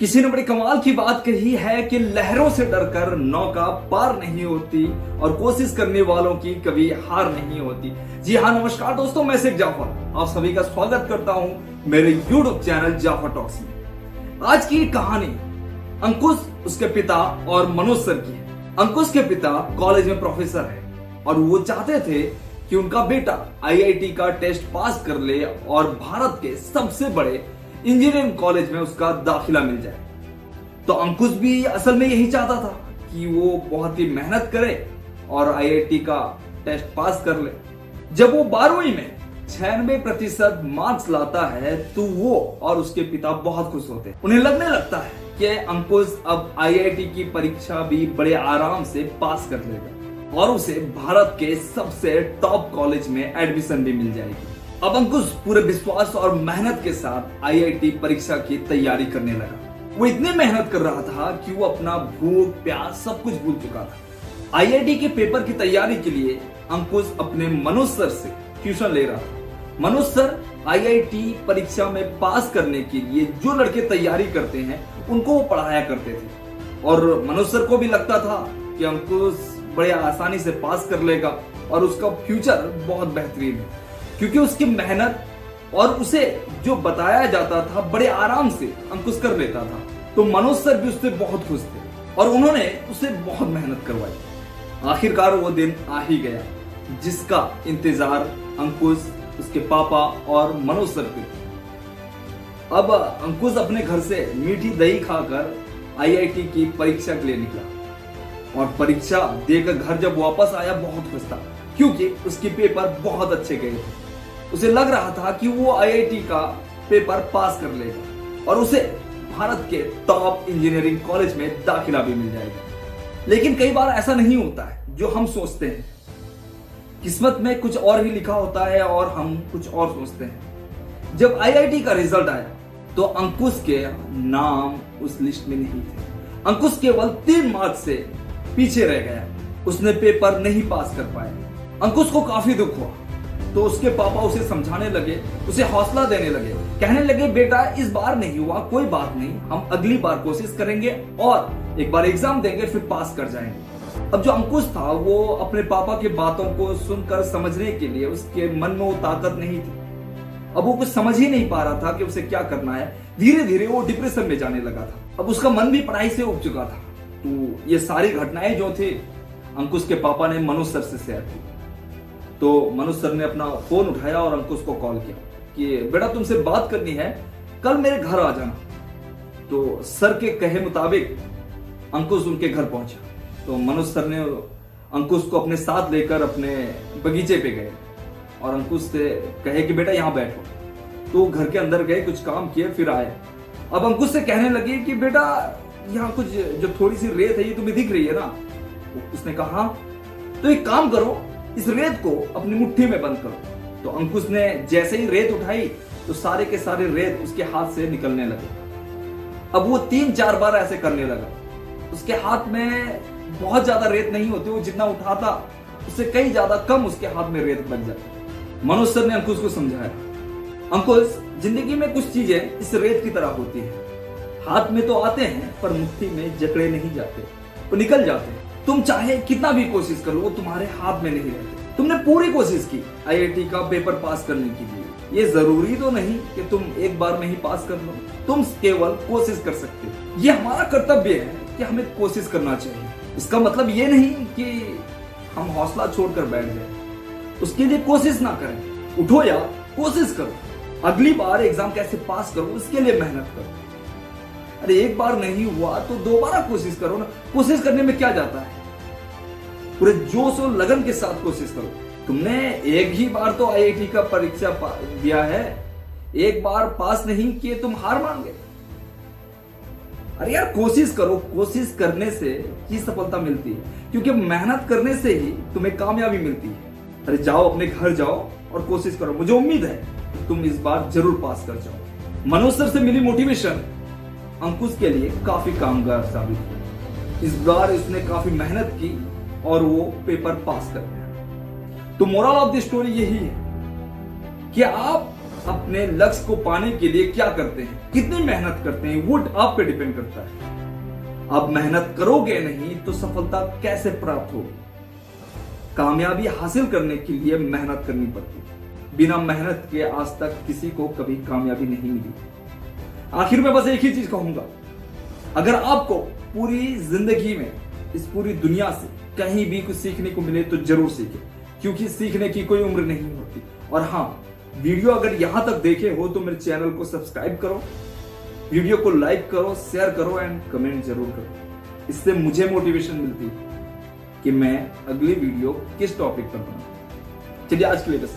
किसी ने बड़ी कमाल की बात कही है कि लहरों से डरकर नौका पार नहीं होती और कोशिश करने वालों की कभी हार नहीं होती। जी हाँ, नमस्कार दोस्तों, मैं शेख जाफर आप सभी का स्वागत करता हूं मेरे YouTube चैनल जाफर टॉक्स में। आज की कहानी अंकुश, उसके पिता और मनोज सर की है। अंकुश के पिता कॉलेज में प्रोफेसर है और वो चाहते थे कि उनका बेटा IIT का टेस्ट पास कर ले और भारत के सबसे बड़े इंजीनियरिंग कॉलेज में उसका दाखिला मिल जाए। तो अंकुश भी असल में यही चाहता था कि वो बहुत ही मेहनत करे और IIT का टेस्ट पास कर ले। जब वो 12वीं में 96% मार्क्स लाता है तो वो और उसके पिता बहुत खुश होते हैं। उन्हें लगने लगता है कि अंकुश अब IIT की परीक्षा भी बड़े आराम से पास कर लेगा और उसे भारत के सबसे टॉप कॉलेज में एडमिशन भी मिल जाएगी। अब अंकुश पूरे विश्वास और मेहनत के साथ IIT परीक्षा की तैयारी करने लगा। वो इतनी मेहनत कर रहा था कि वो अपना भूख प्यास सब कुछ भूल चुका था। IIT के पेपर की तैयारी के लिए अंकुश अपने मनोज सर से ट्यूशन ले रहा था। मनोज सर IIT परीक्षा में पास करने के लिए जो लड़के तैयारी करते हैं उनको वो पढ़ाया करते थे और मनोज सर को भी लगता था कि अंकुश बड़े आसानी से पास कर लेगा और उसका फ्यूचर बहुत बेहतरीन है, क्योंकि उसकी मेहनत और उसे जो बताया जाता था बड़े आराम से अंकुश कर लेता था। तो मनोज सर भी उससे बहुत खुश थे और उन्होंने उसे बहुत मेहनत करवाई। आखिरकार वो दिन आ ही गया जिसका इंतजार अंकुश, उसके पापा और मनोज सर पे थे। अब अंकुश अपने घर से मीठी दही खाकर IIT की परीक्षा के लिए निकला और परीक्षा देकर घर जब वापस आया बहुत खुश था, क्योंकि उसके पेपर बहुत अच्छे गए थे। उसे लग रहा था कि वो IIT का पेपर पास कर लेगा और उसे भारत के टॉप इंजीनियरिंग कॉलेज में दाखिला भी मिल जाएगा। लेकिन कई बार ऐसा नहीं होता है जो हम सोचते हैं। किस्मत में कुछ और ही लिखा होता है और हम कुछ और सोचते हैं। जब IIT का रिजल्ट आया तो अंकुश के नाम उस लिस्ट में नहीं थे। अंकुश केवल 3 मार्क्स से पीछे रह गया। उसने पेपर नहीं पास कर पाया। अंकुश को काफी दुख हुआ तो उसके पापा उसे समझाने लगे, उसे हौसला देने लगे, कहने लगे बेटा इस बार नहीं हुआ कोई बात नहीं, हम अगली बार कोशिश करेंगे और एक बार एग्जाम देंगे फिर पास कर जाएंगे। अब जो अंकुश था वो अपने पापा की बातों को सुनकर समझने के लिए उसके मन में वो ताकत नहीं थी। अब वो कुछ समझ ही नहीं पा रहा था कि उसे क्या करना है। धीरे धीरे वो डिप्रेशन में जाने लगा था। अब उसका मन भी पढ़ाई से उब चुका था। तो ये सारी घटनाएं जो थी अंकुश के पापा ने मनोज सर से शेयर की। तो मनोज सर ने अपना फोन उठाया और अंकुश को कॉल किया कि बेटा तुमसे बात करनी है, कल मेरे घर आ जाना। तो सर के कहे मुताबिक अंकुश उनके घर पहुंचा। तो मनोज सर ने अंकुश को अपने साथ लेकर अपने बगीचे पे गए और अंकुश से कहे कि बेटा यहाँ बैठो। तो घर के अंदर गए, कुछ काम किए, फिर आए। अब अंकुश से कहने लगे कि बेटा यहाँ कुछ जो थोड़ी सी रेत है ये तुम्हें दिख रही है ना। उसने कहा तो एक काम करो, इस रेत को अपनी मुट्ठी में बंद करो। तो अंकुश ने जैसे ही रेत उठाई तो सारे के सारे रेत उसके हाथ से निकलने लगे। अब वो 3-4 बार ऐसे करने लगा। उसके हाथ में बहुत ज्यादा रेत नहीं होती, वो जितना उठाता उससे कई ज्यादा कम उसके हाथ में रेत बन जाती। मनोज सर ने अंकुश को समझाया, अंकुश जिंदगी में कुछ चीजें इस रेत की तरह होती है, हाथ में तो आते हैं पर मुट्ठी में जकड़े नहीं जाते, वो निकल जाते हैं। तुम चाहे कितना भी कोशिश कर लो वो तुम्हारे हाथ में नहीं रहते। तुमने पूरी कोशिश की IIT का पेपर पास करने के लिए। ये जरूरी तो नहीं कि तुम एक बार में ही पास कर लो, तुम केवल कोशिश कर सकते हो। ये हमारा कर्तव्य है कि हमें कोशिश करना चाहिए। इसका मतलब ये नहीं कि हम हौसला छोड़कर बैठ जाए, उसके लिए कोशिश ना करें। उठो यार, कोशिश करो, अगली बार एग्जाम कैसे पास करो उसके लिए मेहनत करो। अरे एक बार नहीं हुआ तो दोबारा कोशिश करो ना। कोशिश करने में क्या जाता है, पूरे जोश और लगन के साथ कोशिश करो। तुमने एक ही बार तो IIT का परीक्षा दिया है, एक बार पास नहीं किए तुम हार मान गए। अरे यार कोशिश करो, कोशिश करने से ही सफलता मिलती है, क्योंकि मेहनत करने से ही तुम्हें कामयाबी मिलती है। अरे जाओ अपने घर जाओ और कोशिश करो, मुझे उम्मीद है कि तुम इस बार जरूर पास कर जाओ। मनोज सर से मिली मोटिवेशन अंकुश के लिए काफी कामगार साबित हुई। इस बार उसने काफी मेहनत की और वो पेपर पास कर गया। तो मोरल ऑफ द स्टोरी यही है कि आप अपने लक्ष्य को पाने के लिए क्या करते हैं, कितनी मेहनत करते हैं, वो आप पे डिपेंड करता है। आप मेहनत करोगे नहीं तो सफलता कैसे प्राप्त होगी। कामयाबी हासिल करने के लिए मेहनत करनी पड़ती है। बिना मेहनत के आज तक किसी को कभी कामयाबी नहीं मिली। आखिर में बस एक ही चीज कहूंगा, अगर आपको पूरी जिंदगी में इस पूरी दुनिया से कहीं भी कुछ सीखने को मिले तो जरूर सीखें, क्योंकि सीखने की कोई उम्र नहीं होती। और हाँ, वीडियो अगर यहां तक देखे हो तो मेरे चैनल को सब्सक्राइब करो, वीडियो को लाइक करो, शेयर करो एंड कमेंट जरूर करो। इससे मुझे मोटिवेशन मिलती है कि मैं अगली वीडियो किस टॉपिक पर बनाऊं। चलिए आज के लिए बस।